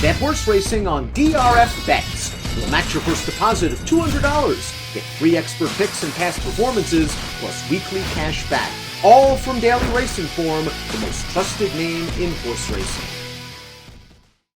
Bet horse racing on DRF Bets. We'll match your first deposit of $200. Get free expert picks and past performances, plus weekly cash back. All from Daily Racing Form, the most trusted name in horse racing.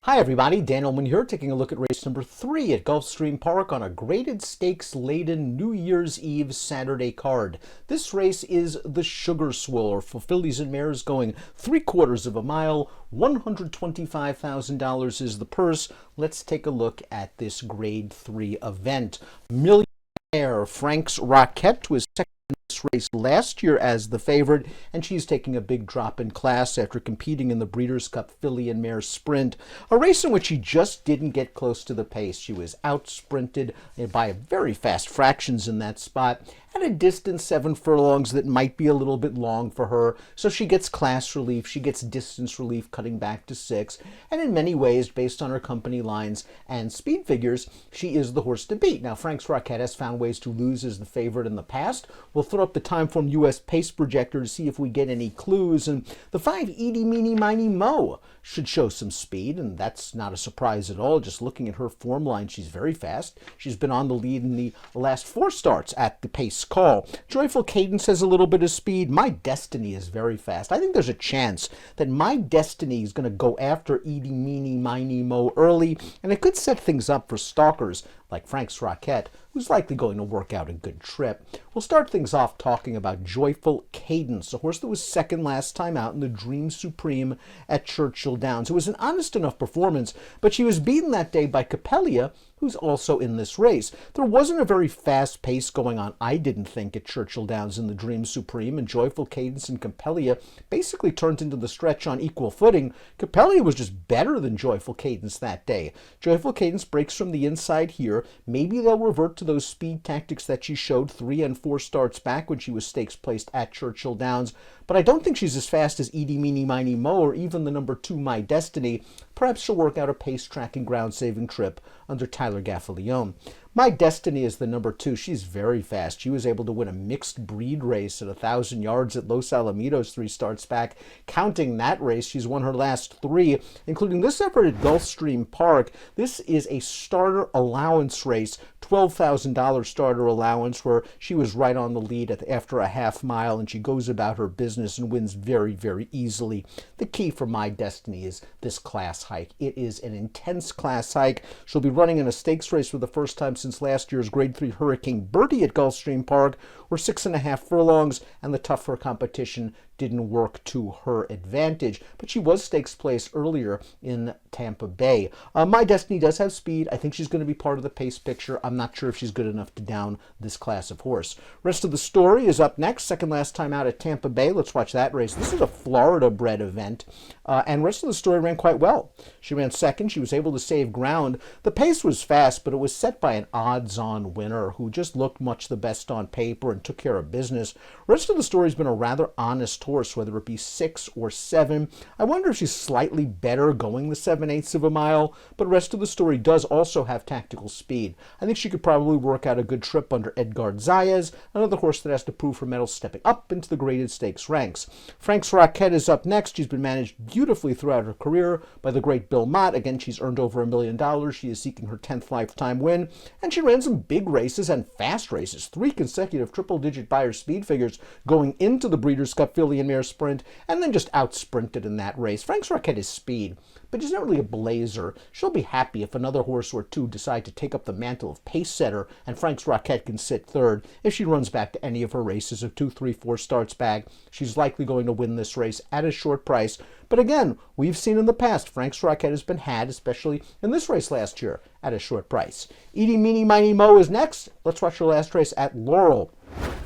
Hi everybody, Dan Illman here, taking a look at race number 3 at Gulfstream Park on a graded stakes-laden New Year's Eve Saturday card. This race is the Sugar Swirl for fillies and mares going 3/4 of a mile. $125,000 is the purse. Let's take a look at this grade 3 event. Millionaire Frank's Rockette was second in this race last year as the favorite, and she's taking a big drop in class after competing in the Breeders' Cup Filly and Mare Sprint, a race in which she just didn't get close to the pace. She was out-sprinted by very fast fractions in that spot, at a distance 7 furlongs that might be a little bit long for her, so she gets class relief, she gets distance relief cutting back to 6, and in many ways, based on her company lines and speed figures, she is the horse to beat. Now, Frank's Rockette has found ways to lose as the favorite in the past. We'll throw up the Timeform US Pace Projector to see if we get any clues, and the 5 Edie, Meeny, Miny, Mo should show some speed, and that's not a surprise at all. Just looking at her form line, she's very fast. She's been on the lead in the last 4 starts at the pace call. Joyful Cadence has a little bit of speed. My Destiny is very fast. I think there's a chance that My Destiny is going to go after Edie, Meeny, Miny, Mo early, and it could set things up for stalkers like Frank's Rockette, who's likely going to work out a good trip. We'll start things off talking about Joyful Cadence, a horse that was second last time out in the Dream Supreme at Churchill Downs. It was an honest enough performance, but she was beaten that day by Capellia, who's also in this race. There wasn't a very fast pace going on, I didn't think, at Churchill Downs in the Dream Supreme, and Joyful Cadence and Capellia basically turned into the stretch on equal footing. Capellia was just better than Joyful Cadence that day. Joyful Cadence breaks from the inside here. Maybe they'll revert to those speed tactics that she showed 3 and 4 starts back when she was stakes placed at Churchill Downs, but I don't think she's as fast as Edie, Meeny, Miny, Mo, or even the number 2 My Destiny. Perhaps she'll work out a pace-tracking, ground-saving trip under Tyler Gaffalione. My Destiny is the number 2. She's very fast. She was able to win a mixed breed race at 1,000 yards at Los Alamitos 3 starts back. Counting that race, she's won her last 3, including this effort at Gulfstream Park. This is a starter allowance race, $12,000 starter allowance, where she was right on the lead after a half mile, and she goes about her business and wins very, very easily. The key for My Destiny is this class hike. It is an intense class hike. She'll be running in a stakes race for the first time since last year's Grade 3 Hurricane Birdie at Gulfstream Park, where 6.5 furlongs and the tougher competition didn't work to her advantage, but she was stakes placed earlier in Tampa Bay. My Destiny does have speed. I think she's going to be part of the pace picture. I'm not sure if she's good enough to down this class of horse. Rest of the Story is up next, second last time out at Tampa Bay. Let's watch that race. This is a Florida-bred event, and Rest of the Story ran quite well. She ran second. She was able to save ground. The pace was fast, but it was set by an odds-on winner who just looked much the best on paper and took care of business. Rest of the Story's been a rather honest horse, whether it be 6 or 7. I wonder if she's slightly better going the 7/8 of a mile, but Rest of the Story does also have tactical speed. I think she could probably work out a good trip under Edgar Zayas, another horse that has to prove her mettle stepping up into the graded stakes ranks. Frank's Rockette is up next. She's been managed beautifully throughout her career by the great Bill Mott. Again, she's earned over $1 million. She is seeking her 10th lifetime win, and she ran some big races and fast races, 3 consecutive triple-digit Beyer speed figures going into the Breeders' Cup Filly and Mare Sprint, and then just out-sprinted in that race. Frank's Rockette is speed, but she's not really a blazer. She'll be happy if another horse or two decide to take up the mantle of pace setter, and Frank's Rockette can sit third. If she runs back to any of her races of 2, 3, 4 starts back, she's likely going to win this race at a short price. But again, we've seen in the past, Frank's Rockette has been had, especially in this race last year, at a short price. Edie, Meeny, Miny, Mo is next. Let's watch her last race at Laurel.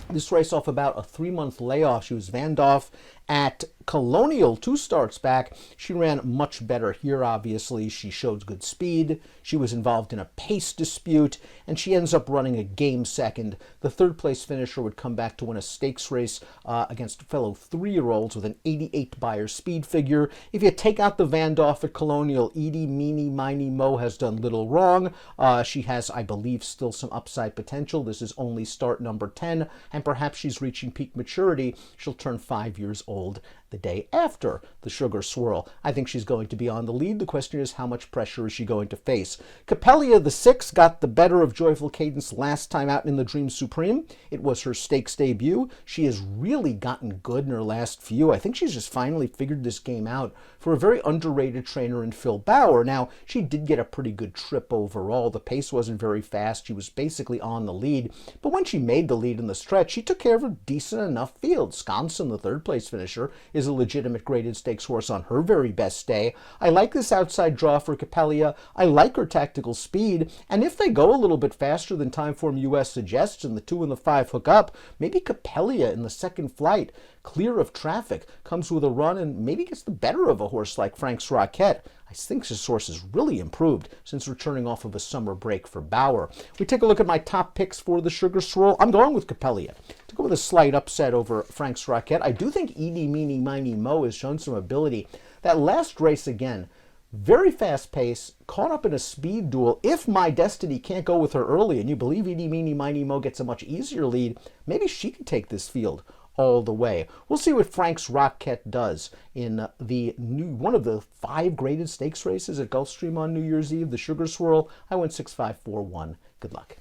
This race off about a 3-month layoff. She was vanned off at Colonial 2 starts back. She ran much better here, obviously. She showed good speed. She was involved in a pace dispute, and she ends up running a game second. The 3rd place finisher would come back to win a stakes race against fellow 3-year-olds with an 88 Beyer speed figure. If you take out the vanned off at Colonial, Edie, Meeny, Miny, Mo has done little wrong. She has, I believe, still some upside potential. This is only start number 10, and perhaps she's reaching peak maturity. She'll turn 5 years old the day after the Sugar Swirl. I think she's going to be on the lead. The question is, how much pressure is she going to face? Capellia, the 6, got the better of Joyful Cadence last time out in the Dream Supreme. It was her stakes debut. She has really gotten good in her last few. I think she's just finally figured this game out for a very underrated trainer in Phil Bauer. Now, she did get a pretty good trip overall. The pace wasn't very fast. She was basically on the lead. But when she made the lead in the stretch, she took care of a decent enough field. Sconson, the 3rd place finisher, is a legitimate graded stakes horse on her very best day. I like this outside draw for Capellia. I like her tactical speed. And if they go a little bit faster than Timeform US suggests and the 2 and the 5 hook up, maybe Capellia in the second flight, clear of traffic, comes with a run and maybe gets the better of a horse like Frank's Rockette. I think this horse has really improved since returning off of a summer break for Bauer. We take a look at my top picks for the Sugar Swirl. I'm going with Capellia to go with a slight upset over Frank's Rockette. I do think Edie, Meeny, Miny, Mo has shown some ability. That last race, again, very fast pace, caught up in a speed duel. If My Destiny can't go with her early, and you believe Edie, Meeny, Miny, Mo gets a much easier lead, maybe she can take this field all the way. We'll see what Frank's Rockette does in one of the 5 graded stakes races at Gulfstream on New Year's Eve, the Sugar Swirl. I went 6-5-4-1. Good luck.